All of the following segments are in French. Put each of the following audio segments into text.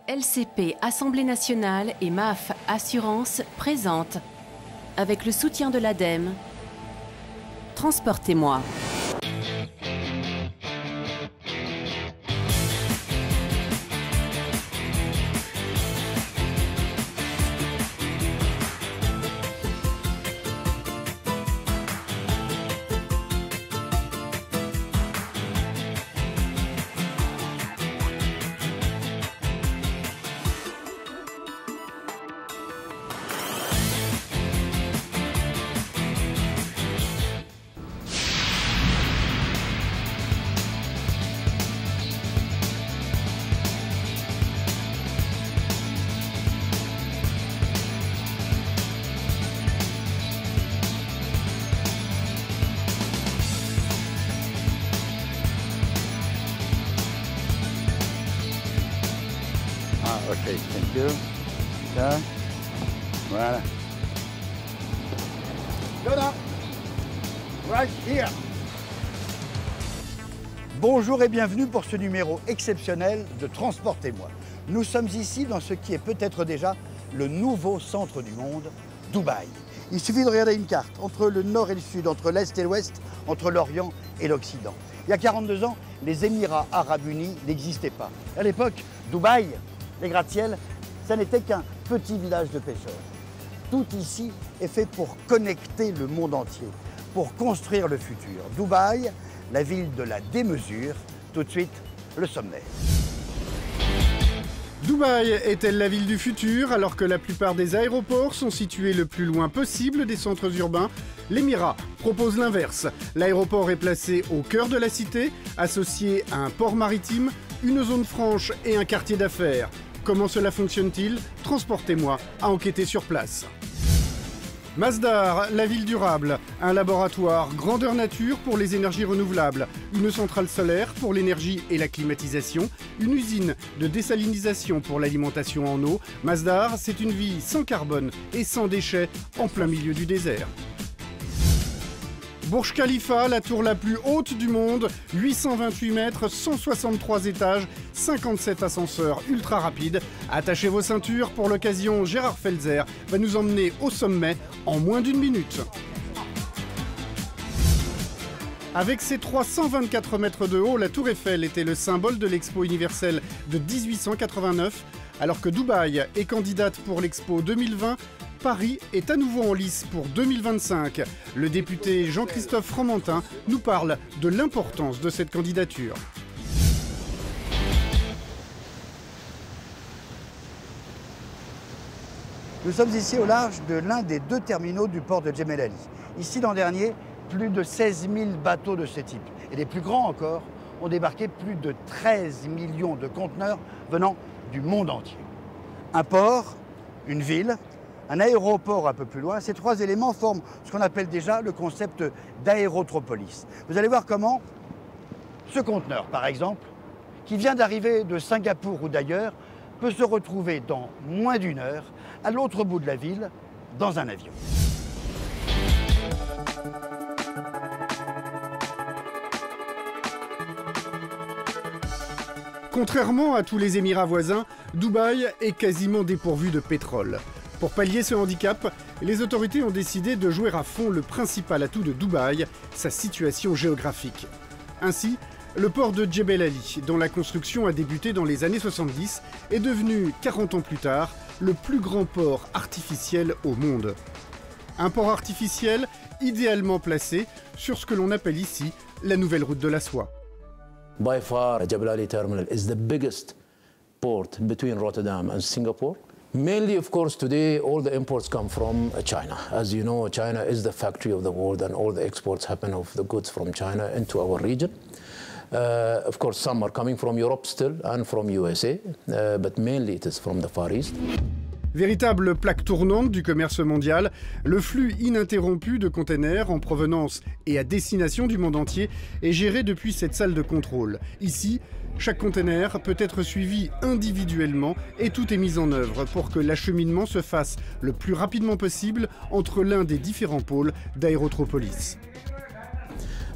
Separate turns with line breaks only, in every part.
LCP Assemblée nationale et MAF Assurance présentent, avec le soutien de l'ADEME, Transportez-moi.
Ok, thank you. Ça, voilà. Yoda, right here. Bonjour et bienvenue pour ce numéro exceptionnel de Transportez-moi. Nous sommes ici dans ce qui est peut-être déjà le nouveau centre du monde, Dubaï. Il suffit de regarder une carte, entre le nord et le sud, entre l'est et l'ouest, entre l'Orient et l'Occident. Il y a 42 ans, les Émirats arabes unis n'existaient pas. À l'époque, Dubaï, les gratte-ciel, ça n'était qu'un petit village de pêcheurs. Tout ici est fait pour connecter le monde entier, pour construire le futur. Dubaï, la ville de la démesure. Tout de suite, le sommaire.
Dubaï est-elle la ville du futur alors que la plupart des aéroports sont situés le plus loin possible des centres urbains? L'Émirat propose l'inverse. L'aéroport est placé au cœur de la cité, associé à un port maritime, une zone franche et un quartier d'affaires. Comment cela fonctionne-t-il? Transportez-moi à enquêter sur place. Masdar, la ville durable, un laboratoire grandeur nature pour les énergies renouvelables, une centrale solaire pour l'énergie et la climatisation, une usine de désalinisation pour l'alimentation en eau. Masdar, c'est une vie sans carbone et sans déchets en plein milieu du désert. Burj Khalifa, la tour la plus haute du monde, 828 mètres, 163 étages, 57 ascenseurs ultra rapides. Attachez vos ceintures, pour l'occasion, Gérard Felzer va nous emmener au sommet en moins d'une minute. Avec ses 324 mètres de haut, la tour Eiffel était le symbole de l'Expo universelle de 1889. Alors que Dubaï est candidate pour l'Expo 2020, Paris est à nouveau en lice pour 2025. Le député Jean-Christophe Fromentin nous parle de l'importance de cette candidature.
Nous sommes ici au large de l'un des deux terminaux du port de Jebel Ali. Ici, l'an dernier, plus de 16 000 bateaux de ce type. Et les plus grands encore ont débarqué plus de 13 millions de conteneurs venant du monde entier. Un port, une ville, un aéroport un peu plus loin, ces trois éléments forment ce qu'on appelle déjà le concept d'aérotropolis. Vous allez voir comment ce conteneur, par exemple, qui vient d'arriver de Singapour ou d'ailleurs, peut se retrouver dans moins d'une heure à l'autre bout de la ville, dans un avion.
Contrairement à tous les Émirats voisins, Dubaï est quasiment dépourvu de pétrole. Pour pallier ce handicap, les autorités ont décidé de jouer à fond le principal atout de Dubaï, sa situation géographique. Ainsi, le port de Jebel Ali, dont la construction a débuté dans les années 70, est devenu, 40 ans plus tard, le plus grand port artificiel au monde. Un port artificiel idéalement placé sur ce que l'on appelle ici la nouvelle route de la soie.
By far, Jebel Ali Terminal is the biggest port between Rotterdam and Singapore. Mainly, of course, today all the imports come from China. As you know, China is the factory of the world and all the exports happen of the goods from China into our region. Of course, some are coming from Europe still and from USA, but mainly it is from the Far East.
Véritable plaque tournante du commerce mondial, le flux ininterrompu de containers en provenance et à destination du monde entier est géré depuis cette salle de contrôle. Ici, chaque container peut être suivi individuellement et tout est mis en œuvre pour que l'acheminement se fasse le plus rapidement possible entre l'un des différents pôles d'Aérotropolis.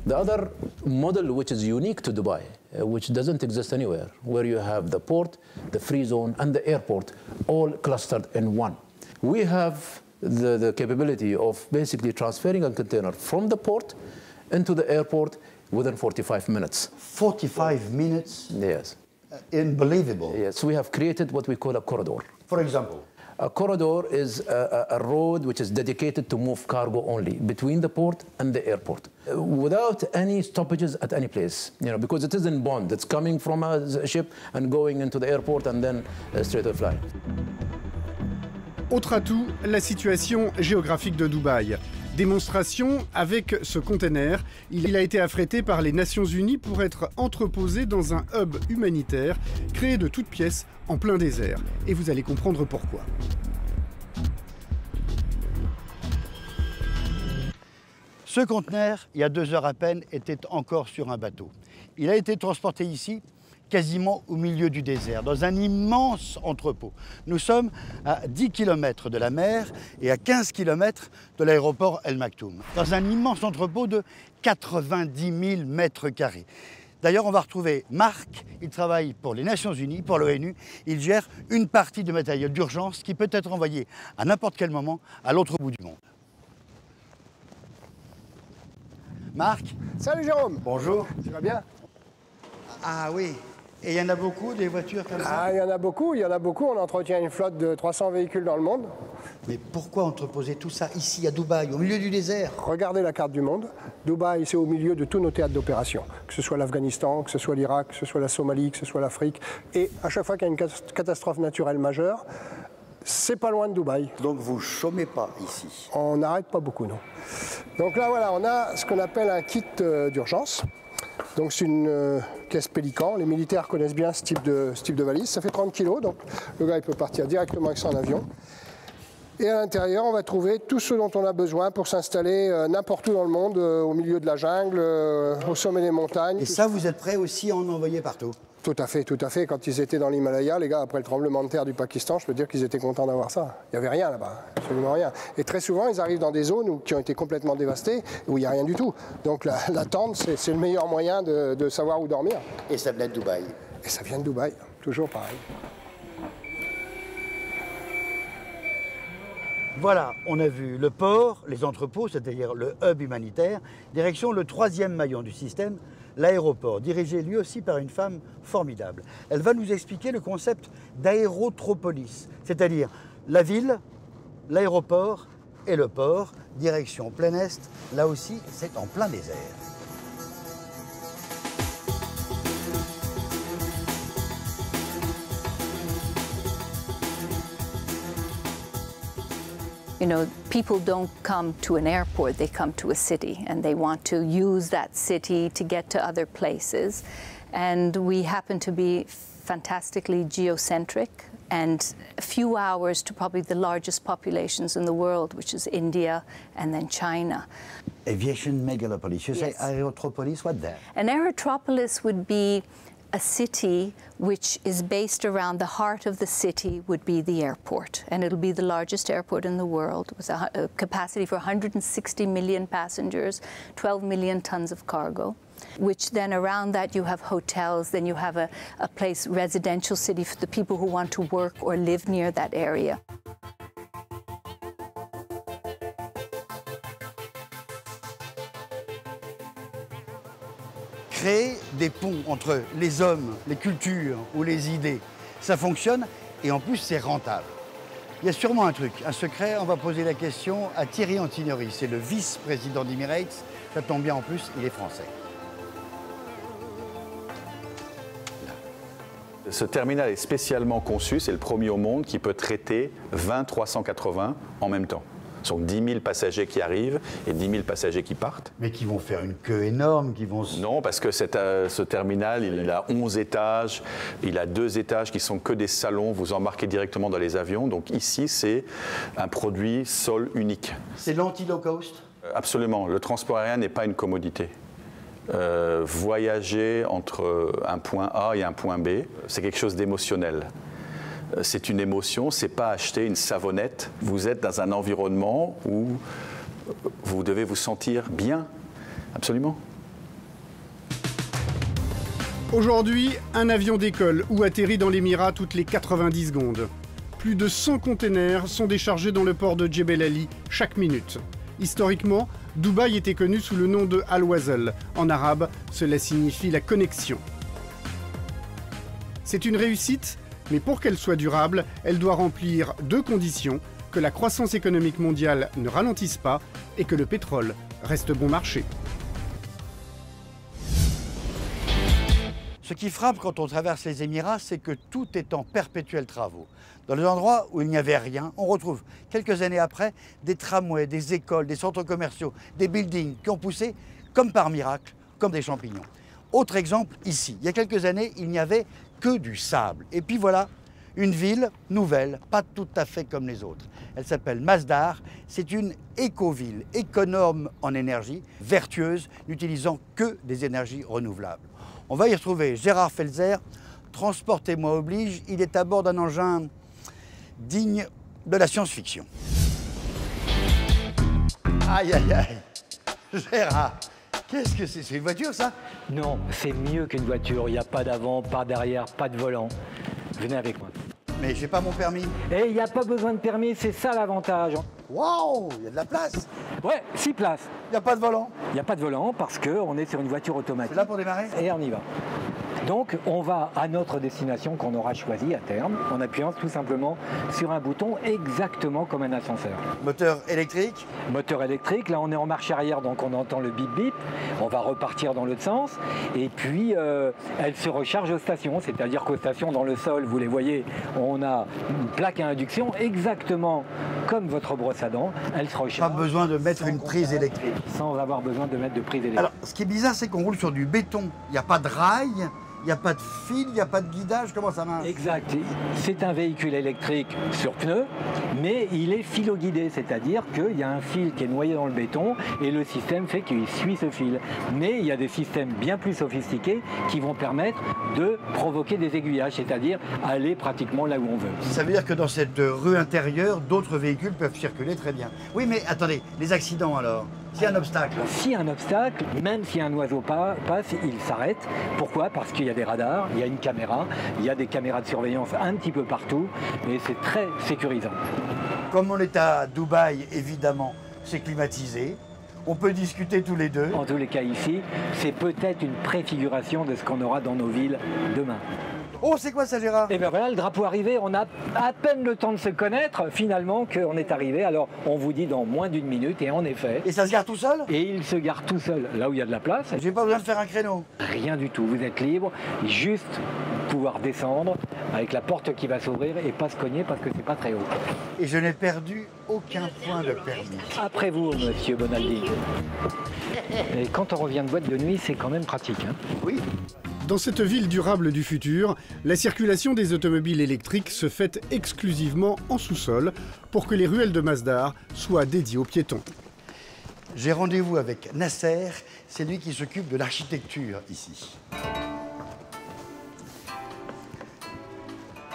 The other model which is unique to Dubai which doesn't exist anywhere, where you have the port, the free zone, and the airport all clustered in one. We have the capability of basically transferring a container from the port into the airport within 45 minutes.
45 minutes?
Yes.
Unbelievable.
Yes, we have created what we call a corridor.
For example?
A corridor is a road which is dedicated to move cargo only between the port and the airport, without any stoppages at any place, because it is in bond. It's coming from a ship and going into the airport and then straight to fly.
Autre atout, la situation géographique de Dubaï. Démonstration avec ce container. Il a été affrété par les Nations Unies pour être entreposé dans un hub humanitaire créé de toutes pièces en plein désert. Et vous allez comprendre pourquoi.
Ce conteneur, il y a 2 heures à peine, était encore sur un bateau. Il a été transporté ici, quasiment au milieu du désert, dans un immense entrepôt. Nous sommes à 10 km de la mer et à 15 km de l'aéroport El Maktoum, dans un immense entrepôt de 90 000 mètres carrés. D'ailleurs, on va retrouver Marc, il travaille pour les Nations Unies, pour l'ONU. Il gère une partie du matériel d'urgence qui peut être envoyé à n'importe quel moment à l'autre bout du monde. Marc.
Salut Jérôme.
Bonjour.
Tu vas bien?
Ah oui. Et il y en a beaucoup, des voitures comme ça?
Ah, il y en a beaucoup. On entretient une flotte de 300 véhicules dans le monde.
Mais pourquoi entreposer tout ça ici, à Dubaï, au milieu du désert?
Regardez la carte du monde. Dubaï, c'est au milieu de tous nos théâtres d'opération. Que ce soit l'Afghanistan, que ce soit l'Irak, que ce soit la Somalie, que ce soit l'Afrique. Et à chaque fois qu'il y a une catastrophe naturelle majeure, c'est pas loin de Dubaï.
Donc vous chômez pas ici?
On n'arrête pas beaucoup, non. Donc là, voilà, on a ce qu'on appelle un kit d'urgence. Donc c'est une caisse Pélican. Les militaires connaissent bien ce type de valise. Ça fait 30 kg, donc le gars il peut partir directement avec ça en avion. Et à l'intérieur, on va trouver tout ce dont on a besoin pour s'installer n'importe où dans le monde, au milieu de la jungle, au sommet des montagnes.
Et ça, vous êtes prêts aussi à en envoyer partout?
Tout à fait, tout à fait. Quand ils étaient dans l'Himalaya, les gars, après le tremblement de terre du Pakistan, je peux dire qu'ils étaient contents d'avoir ça. Il n'y avait rien là-bas, absolument rien. Et très souvent, ils arrivent dans des zones qui ont été complètement dévastées, où il n'y a rien du tout. Donc la tente, c'est le meilleur moyen de savoir où dormir.
Et ça venait de Dubaï?
Et ça vient de Dubaï, toujours pareil.
Voilà, on a vu le port, les entrepôts, c'est-à-dire le hub humanitaire, direction le 3e maillon du système, l'aéroport, dirigé lui aussi par une femme formidable. Elle va nous expliquer le concept d'aérotropolis, c'est-à-dire la ville, l'aéroport et le port, direction plein est, là aussi c'est en plein désert.
You know, people don't come to an airport, they come to a city, and they want to use that city to get to other places. And we happen to be fantastically geocentric and a few hours to probably the largest populations in the world, which is India and then China.
Aviation megalopolis. You say aerotropolis, what that?
An aerotropolis would be a city which is based around the heart of the city would be the airport, and it'll be the largest airport in the world with a capacity for 160 million passengers, 12 million tons of cargo, which then around that you have hotels, then you have a place, residential city for the people who want to work or live near that area.
Créer des ponts entre les hommes, les cultures ou les idées, ça fonctionne et en plus c'est rentable. Il y a sûrement un truc, un secret, on va poser la question à Thierry Antinori, c'est le vice-président d'Emirates, ça tombe bien en plus, il est français.
Ce terminal est spécialement conçu, c'est le premier au monde qui peut traiter 20 380 en même temps. Ce sont 10 000 passagers qui arrivent et 10 000 passagers qui partent.
Mais qui vont faire une queue énorme, qui vont...
Non, parce que ce terminal, il a 11 étages, il a 2 étages qui sont que des salons, vous embarquez directement dans les avions. Donc ici, c'est un produit sol unique.
C'est l'anti-low cost?
Absolument, le transport aérien n'est pas une commodité. Voyager entre un point A et un point B, c'est quelque chose d'émotionnel. C'est une émotion, c'est pas acheter une savonnette. Vous êtes dans un environnement où vous devez vous sentir bien, absolument.
Aujourd'hui, un avion décolle ou atterrit dans l'Émirat toutes les 90 secondes. Plus de 100 containers sont déchargés dans le port de Jebel Ali chaque minute. Historiquement, Dubaï était connu sous le nom de Al-Wasl. En arabe, cela signifie la connexion. C'est une réussite, mais pour qu'elle soit durable, elle doit remplir deux conditions: que la croissance économique mondiale ne ralentisse pas et que le pétrole reste bon marché.
Ce qui frappe quand on traverse les Émirats, c'est que tout est en perpétuels travaux. Dans les endroits où il n'y avait rien, on retrouve quelques années après des tramways, des écoles, des centres commerciaux, des buildings qui ont poussé comme par miracle, comme des champignons. Autre exemple ici, il y a quelques années, il n'y avait que du sable. Et puis voilà, une ville nouvelle, pas tout à fait comme les autres. Elle s'appelle Masdar, c'est une éco-ville, économe en énergie, vertueuse, n'utilisant que des énergies renouvelables. On va y retrouver Gérard Felzer, transportez-moi oblige, il est à bord d'un engin digne de la science-fiction. Aïe, aïe, aïe. Gérard, qu'est-ce que c'est? C'est une voiture, ça?
Non, c'est mieux qu'une voiture. Il n'y a pas d'avant, pas d'arrière, pas de volant. Venez avec moi.
Mais j'ai pas mon permis.
Et il n'y a pas besoin de permis, c'est ça l'avantage.
Waouh, il y a de la place.
Ouais, 6 places.
Il n'y a pas de volant.
Il n'y a pas de volant parce qu'on est sur une voiture automatique.
C'est là pour démarrer?
Et on y va. Donc on va à notre destination qu'on aura choisie à terme en appuyant tout simplement sur un bouton exactement comme un ascenseur.
Moteur électrique?
Moteur électrique, là on est en marche arrière donc on entend le bip bip, on va repartir dans l'autre sens et puis elle se recharge aux stations, c'est-à-dire qu'aux stations dans le sol, vous les voyez, on a une plaque à induction exactement comme votre brosse à dents, elle se recharge.
Pas besoin de mettre une prise électrique.
Sans avoir besoin de mettre de prise électrique.
Alors, ce qui est bizarre, c'est qu'on roule sur du béton. Il n'y a pas de rail, il n'y a pas de fil, il n'y a pas de guidage. Comment ça marche?
Exact. C'est un véhicule électrique sur pneus, mais il est filoguidé, c'est-à-dire qu'il y a un fil qui est noyé dans le béton et le système fait qu'il suit ce fil. Mais il y a des systèmes bien plus sophistiqués qui vont permettre de provoquer des aiguillages, c'est-à-dire aller pratiquement là où on veut.
Ça veut dire que dans cette rue intérieure, d'autres véhicules peuvent circuler très bien. Oui, mais attendez, les accidents alors? S'il y a un obstacle?
S'il y a un obstacle, même si un oiseau passe, il s'arrête. Pourquoi? Parce qu'il y a des radars, il y a une caméra, il y a des caméras de surveillance un petit peu partout et c'est très sécurisant.
Comme on est à Dubaï, évidemment, c'est climatisé. On peut discuter tous les deux.
En tous les cas ici, c'est peut-être une préfiguration de ce qu'on aura dans nos villes demain.
Oh, c'est quoi ça, Gérard?
Et bien voilà, le drapeau arrivé, on a à peine le temps de se connaître, finalement, qu'on est arrivé. Alors, on vous dit dans moins d'une minute, et en effet...
Et ça se gare tout seul?
Et il se gare tout seul, là où il y a de la place.
J'ai pas besoin de faire un créneau?
Rien du tout, vous êtes libre, juste pouvoir descendre avec la porte qui va s'ouvrir et pas se cogner parce que c'est pas très haut.
Et je n'ai perdu aucun point de permis.
Après vous, monsieur Bonaldi. Et quand on revient de boîte de nuit, c'est quand même pratique. Hein.
Oui.
Dans cette ville durable du futur, la circulation des automobiles électriques se fait exclusivement en sous-sol pour que les ruelles de Masdar soient dédiées aux piétons.
J'ai rendez-vous avec Nasser, c'est lui qui s'occupe de l'architecture ici.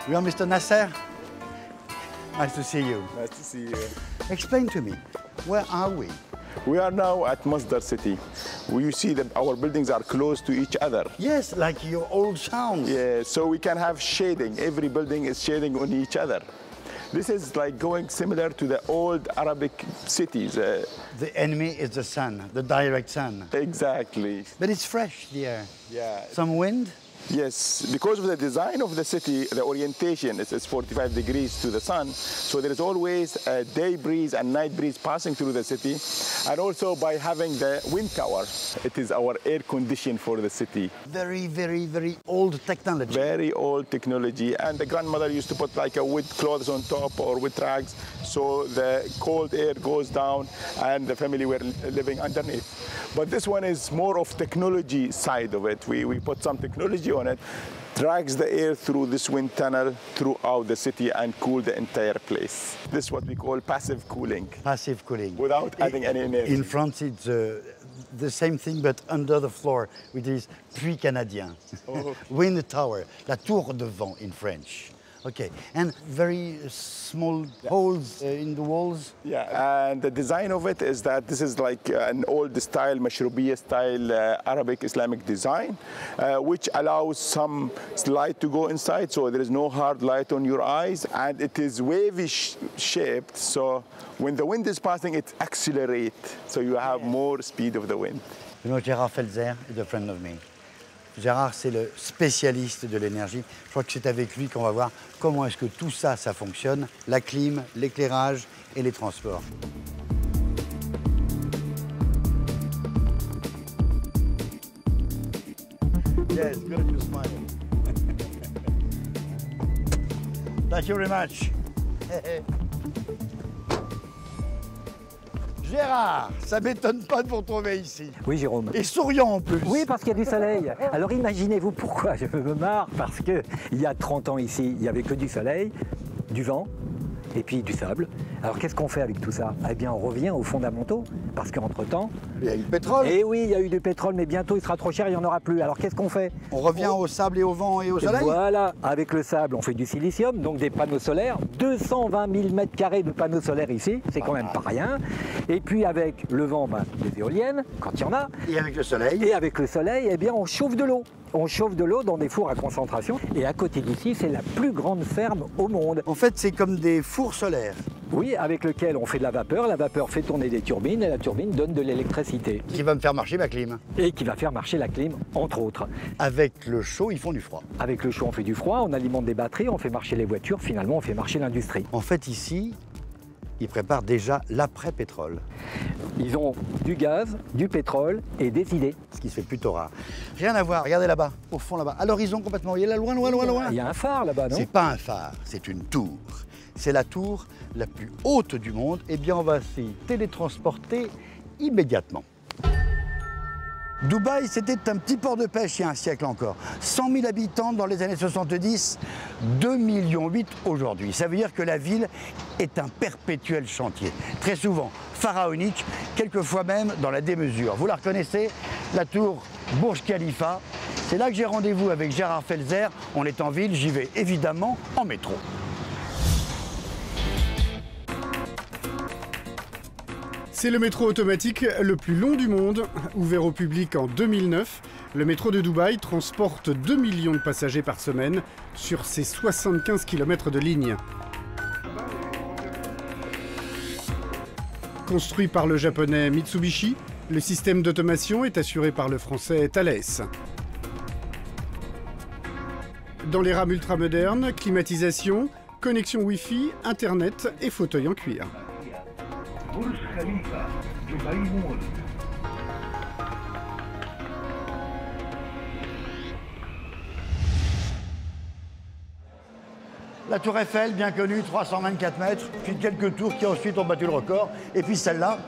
You are Mr. Nasser? Nice to see you.
Nice to see you.
Explain to me, where are we?
We are now at Masdar city. You see that our buildings are close to each other.
Yes, like your old towns.
Yeah, so we can have shading. Every building is shading on each other. This is like going similar to the old Arabic cities.
The enemy is the sun, the direct sun.
Exactly.
But it's fresh, the air.
Yeah.
Some wind?
Yes, because of the design of the city, the orientation is 45 degrees to the sun, so there is always a day breeze and night breeze passing through the city. And also by having the wind tower, it is our air condition for the city.
Very, very, very old technology.
Very old technology, and the grandmother used to put like a wood clothes on top or with rags, so the cold air goes down and the family were living underneath. But this one is more of technology side of it. We put some technology on it, drags the air through this wind tunnel throughout the city and cool the entire place. This is what we call passive cooling.
Passive cooling.
Without adding any energy.
In France, it's the same thing, but under the floor, which is puits canadien. Oh. Wind tower, la tour de vent in French. Okay, and very small holes in the walls.
Yeah, and the design of it is that this is like an old style, Mashrubiya style Arabic Islamic design, which allows some light to go inside, so there is no hard light on your eyes, and it is wavy shaped, so when the wind is passing, it accelerates, so you have more speed of the wind.
You know, Gérard Felzer is a friend of me. Gérard, c'est le spécialiste de l'énergie. Je crois que c'est avec lui qu'on va voir comment est-ce que tout ça, ça fonctionne. La clim, l'éclairage et les transports. Yes, good to smile. Thank you very much. Gérard, ça m'étonne pas de vous retrouver ici.
Oui, Jérôme.
Et souriant en plus.
Oui, parce qu'il y a du soleil. Alors imaginez-vous pourquoi je me marre, parce qu'il y a 30 ans ici, il n'y avait que du soleil, du vent et puis du sable. Alors qu'est-ce qu'on fait avec tout ça? Eh bien, on revient aux fondamentaux, parce qu'entre-temps...
Il y a eu le pétrole.
Eh oui, il y a eu du pétrole, mais bientôt il sera trop cher, il n'y en aura plus. Alors qu'est-ce qu'on fait?
On revient au sable et au vent et au soleil.
Voilà, avec le sable, on fait du silicium, donc des panneaux solaires. 220 000 mètres carrés de panneaux solaires ici, c'est quand même pas rien. Et puis avec le vent, des éoliennes, quand il y en a.
Et avec le soleil.
Et avec le soleil, eh bien, on chauffe de l'eau. On chauffe de l'eau dans des fours à concentration. Et à côté d'ici, c'est la plus grande ferme au monde.
En fait, c'est comme des fours solaires.
Oui, avec lequel on fait de la vapeur fait tourner des turbines et la turbine donne de l'électricité.
Qui va me faire marcher ma clim.
Et qui va faire marcher la clim, entre autres.
Avec le chaud, ils font du froid.
Avec le chaud, on fait du froid, on alimente des batteries, on fait marcher les voitures, finalement on fait marcher l'industrie.
En fait, ici, ils préparent déjà l'après-pétrole.
Ils ont du gaz, du pétrole et des idées.
Ce qui se fait plutôt rare. Rien à voir, regardez là-bas, au fond là-bas, à l'horizon complètement. Vous voyez là, loin, loin, loin, loin.
Il y a un phare là-bas, non?
C'est pas un phare, c'est une tour. C'est la tour la plus haute du monde. Eh bien, on va s'y télétransporter immédiatement. Dubaï, c'était un petit port de pêche il y a un siècle encore. 100 000 habitants dans les années 70, 2,8 millions aujourd'hui. Ça veut dire que la ville est un perpétuel chantier. Très souvent pharaonique, quelquefois même dans la démesure. Vous la reconnaissez, la tour Burj Khalifa. C'est là que j'ai rendez-vous avec Gérard Felzer. On est en ville, j'y vais évidemment en métro.
C'est le métro automatique le plus long du monde. Ouvert au public en 2009, le métro de Dubaï transporte 2 millions de passagers par semaine sur ses 75 km de ligne. Construit par le japonais Mitsubishi, le système d'automation est assuré par le français Thales. Dans les rames ultramodernes, climatisation, connexion Wi-Fi, Internet et fauteuil en cuir.
Burj Khalifa, Dubai Mall.
La tour Eiffel, bien connue, 324 mètres, puis quelques tours qui ensuite ont battu le record. Et puis celle-là,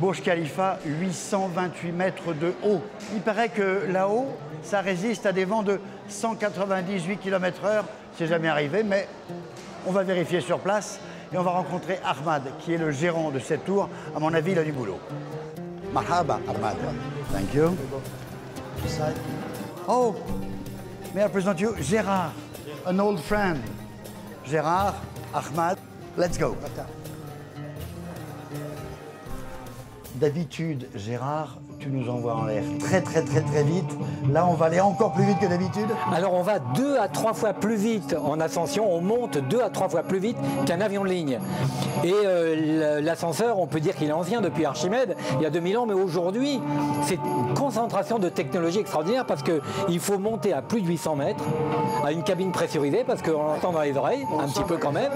Burj Khalifa, 828 mètres de haut. Il paraît que là-haut, ça résiste à des vents de 198 km/h. C'est jamais arrivé, mais on va vérifier sur place. Et on va rencontrer Ahmad, qui est le gérant de cette tour. À mon avis, il a du boulot. Marhaba, Ahmad. Thank you. Oh, may I present you Gérard, an old friend. Gérard, Ahmad, let's go. D'habitude, Gérard, tu nous envoies en l'air très vite. Là, on va aller encore plus vite que d'habitude.
Alors, on va 2 à 3 fois plus vite en ascension. On monte 2 à 3 fois plus vite qu'un avion de ligne. Et l'ascenseur, on peut dire qu'il est ancien depuis Archimède, il y a 2000 ans, mais aujourd'hui, c'est une concentration de technologie extraordinaire parce qu'il faut monter à plus de 800 mètres, à une cabine pressurisée, parce qu'on l'entend dans les oreilles, un petit peu quand même.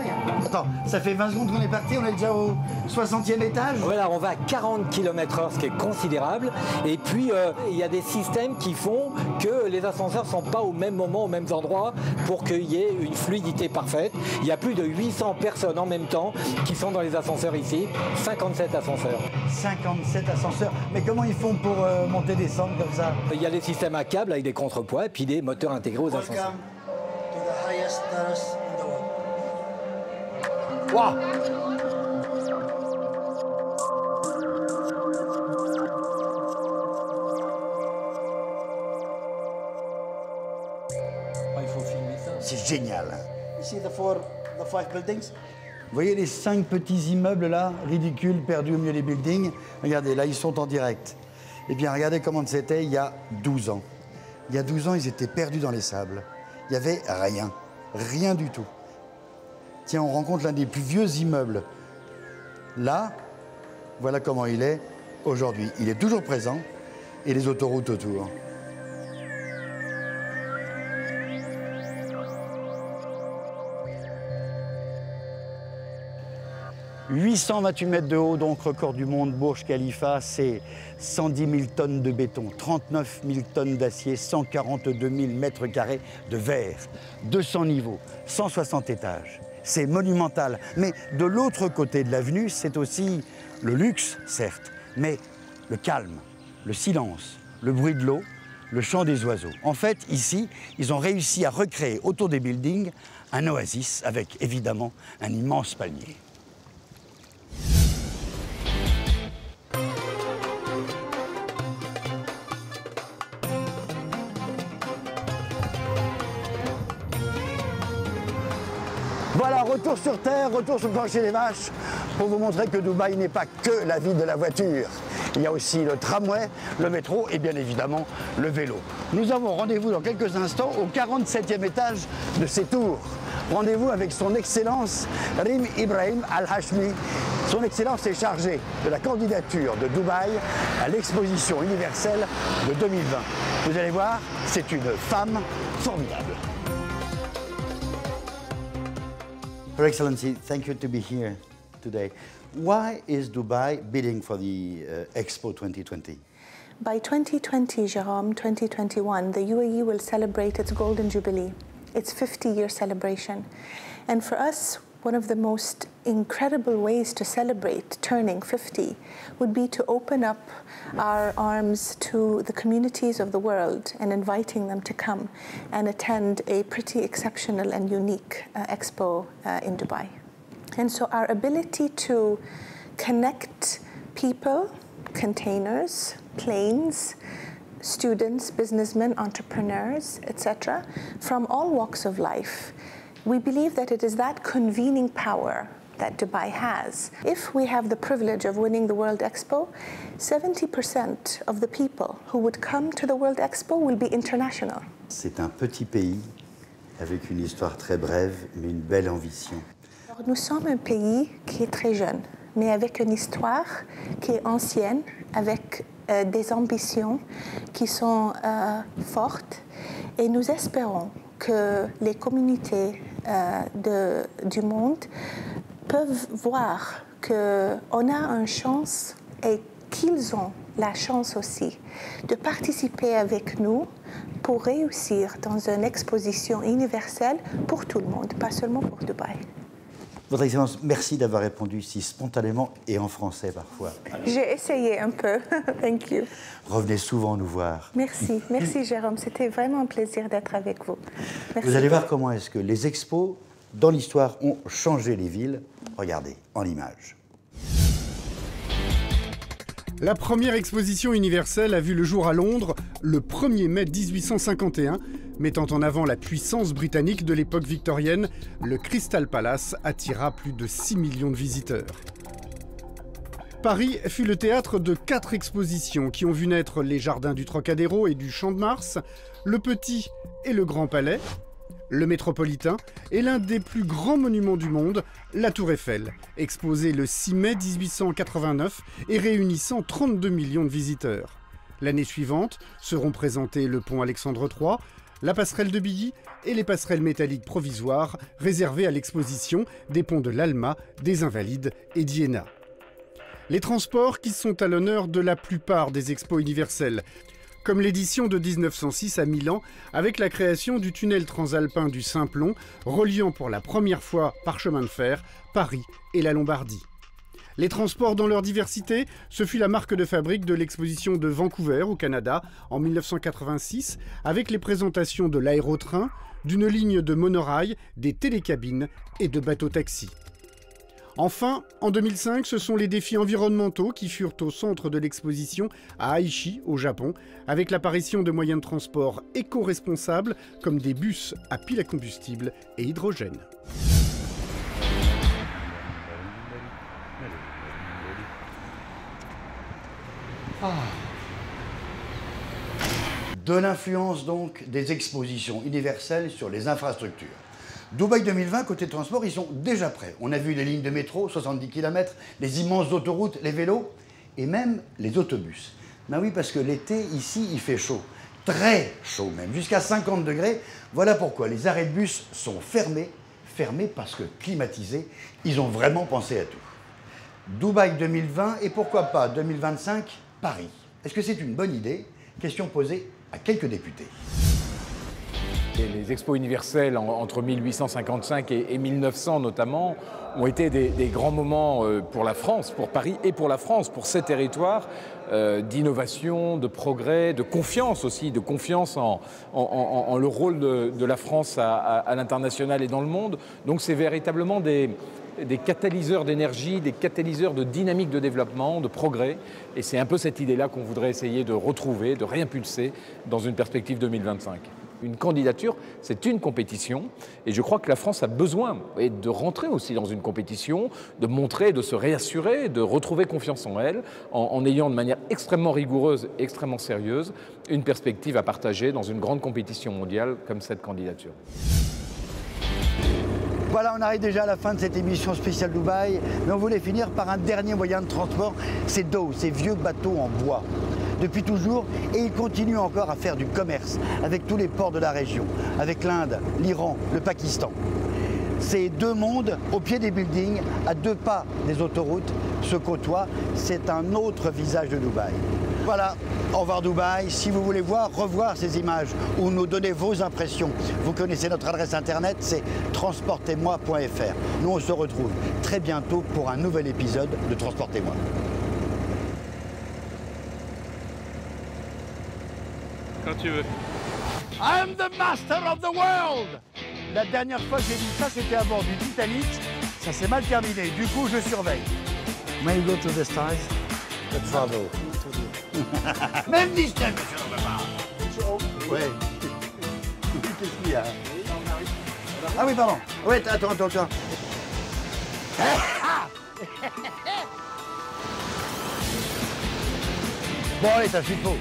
Attends, ça fait 20 secondes qu'on est parti, on est déjà au 60e étage.
Voilà, on va à 40 km/h, ce qui est considérable. Et puis, il y a des systèmes qui font que les ascenseurs ne sont pas au même moment, aux mêmes endroits, pour qu'il y ait une fluidité parfaite. Il y a plus de 800 personnes en même temps qui sont dans les ascenseurs ici, 57 ascenseurs.
57 ascenseurs. Mais comment ils font pour monter, descendre comme ça?
Il y a des systèmes à câbles avec des contrepoids et puis des moteurs intégrés aux ascenseurs.
Wow. C'est génial. Vous voyez les 5 petits immeubles là, ridicules, perdus au milieu des buildings? Regardez, là, ils sont en direct. Eh bien, regardez comment c'était il y a 12 ans. Il y a 12 ans, ils étaient perdus dans les sables. Il n'y avait rien, rien du tout. Tiens, on rencontre l'un des plus vieux immeubles. Là, voilà comment il est aujourd'hui. Il est toujours présent et les autoroutes autour. 828 mètres de haut, donc record du monde, Burj Khalifa, c'est 110 000 tonnes de béton, 39 000 tonnes d'acier, 142 000 mètres carrés de verre, 200 niveaux, 160 étages. C'est monumental. Mais de l'autre côté de l'avenue, c'est aussi le luxe, certes, mais le calme, le silence, le bruit de l'eau, le chant des oiseaux. En fait, ici, ils ont réussi à recréer autour des buildings un oasis avec évidemment un immense palmier. Voilà, retour sur terre, retour sur le plancher des vaches, pour vous montrer que Dubaï n'est pas que la ville de la voiture. Il y a aussi le tramway, le métro et bien évidemment le vélo. Nous avons rendez-vous dans quelques instants au 47e étage de ces tours. Rendez-vous avec son Excellence Rim Ibrahim Al-Hashmi. Son Excellence est chargée de la candidature de Dubaï à l'exposition universelle de 2020. Vous allez voir, c'est une femme formidable. Her Excellency, thank you to be here today. Why is Dubai bidding for the Expo 2020?
By 2020, Jérôme, 2021, the UAE will celebrate its Golden Jubilee, its 50-year celebration. And for us, one of the most incredible ways to celebrate turning 50 would be to open up our arms to the communities of the world and inviting them to come and attend a pretty exceptional and unique expo in Dubai. And so our ability to connect people, containers, planes, students, businessmen, entrepreneurs, etc., from all walks of life. We believe that it is that convening power that Dubai has. If we have the privilege of winning the World Expo, 70% of the people who would come to the World Expo will be international.
C'est un petit pays avec une histoire très brève, mais une belle ambition.
Alors, nous sommes un pays qui est très jeune, mais avec une histoire qui est ancienne, avec des ambitions qui sont fortes, et nous espérons que les communautés du monde peuvent voir qu'on a une chance et qu'ils ont la chance aussi de participer avec nous pour réussir dans une exposition universelle pour tout le monde, pas seulement pour Dubaï.
Votre Excellence, merci d'avoir répondu si spontanément et en français parfois.
J'ai essayé un peu. Thank you.
Revenez souvent nous voir.
Merci, merci Jérôme. C'était vraiment un plaisir d'être avec vous. Merci.
Vous allez voir comment est-ce que les expos, dans l'histoire, ont changé les villes. Regardez, en images.
La première exposition universelle a vu le jour à Londres le 1er mai 1851. Mettant en avant la puissance britannique de l'époque victorienne, le Crystal Palace attira plus de 6 millions de visiteurs. Paris fut le théâtre de 4 expositions qui ont vu naître les jardins du Trocadéro et du Champ de Mars, le Petit et le Grand Palais, le Métropolitain et l'un des plus grands monuments du monde, la Tour Eiffel, exposée le 6 mai 1889 et réunissant 32 millions de visiteurs. L'année suivante seront présentés le pont Alexandre III, la passerelle de Billy et les passerelles métalliques provisoires réservées à l'exposition des ponts de l'Alma, des Invalides et d'Iéna. Les transports qui sont à l'honneur de la plupart des expos universelles, comme l'édition de 1906 à Milan avec la création du tunnel transalpin du Simplon, reliant pour la première fois par chemin de fer Paris et la Lombardie. Les transports dans leur diversité, ce fut la marque de fabrique de l'exposition de Vancouver au Canada en 1986 avec les présentations de l'aérotrain, d'une ligne de monorail, des télécabines et de bateaux-taxis. Enfin, en 2005, ce sont les défis environnementaux qui furent au centre de l'exposition à Aichi, au Japon, avec l'apparition de moyens de transport éco-responsables comme des bus à pile à combustible et hydrogène.
De l'influence donc des expositions universelles sur les infrastructures. Dubaï 2020, côté transport, ils sont déjà prêts. On a vu les lignes de métro, 70 km, les immenses autoroutes, les vélos et même les autobus. Ben oui, parce que l'été, ici, il fait chaud. Très chaud même, jusqu'à 50 degrés. Voilà pourquoi les arrêts de bus sont fermés. Fermés parce que climatisés, ils ont vraiment pensé à tout. Dubaï 2020 et pourquoi pas 2025, Paris. Est-ce que c'est une bonne idée? Question posée à quelques députés.
Les expos universelles entre 1855 et 1900 notamment ont été des grands moments pour la France, pour Paris et pour la France, pour ces territoires d'innovation, de progrès, de confiance aussi, de confiance en le rôle de la France à l'international et dans le monde. Donc c'est véritablement des catalyseurs d'énergie, des catalyseurs de dynamique de développement, de progrès. Et c'est un peu cette idée-là qu'on voudrait essayer de retrouver, de réimpulser dans une perspective 2025. Une candidature, c'est une compétition, et je crois que la France a besoin de rentrer aussi dans une compétition, de montrer, de se réassurer, de retrouver confiance en elle, en ayant de manière extrêmement rigoureuse, extrêmement sérieuse, une perspective à partager dans une grande compétition mondiale comme cette candidature.
Voilà, on arrive déjà à la fin de cette émission spéciale Dubaï, mais on voulait finir par un dernier moyen de transport, ces dhows, ces vieux bateaux en bois. Depuis toujours, et ils continuent encore à faire du commerce avec tous les ports de la région, avec l'Inde, l'Iran, le Pakistan. Ces deux mondes, au pied des buildings, à 2 pas des autoroutes, se côtoient. C'est un autre visage de Dubaï. Voilà, au revoir Dubaï. Si vous voulez revoir ces images ou nous donner vos impressions, vous connaissez notre adresse internet, c'est transportez-moi.fr. Nous, on se retrouve très bientôt pour un nouvel épisode de Transportez-moi.
Quand tu veux.
I'm the master of the world! La dernière fois que j'ai dit ça, c'était à bord du Titanic. Ça s'est mal terminé. Du coup, je surveille. May you go to the stars? The travel. Même Disney, monsieur le. Ouais. Qu'est-ce qu'il y a? Ah oui, pardon. Ouais, attends. Bon, allez, t'as fait faux.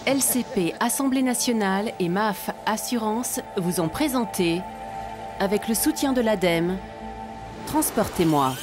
LCP Assemblée nationale et MAF Assurance vous ont présenté, avec le soutien de l'ADEME, Transportez-moi.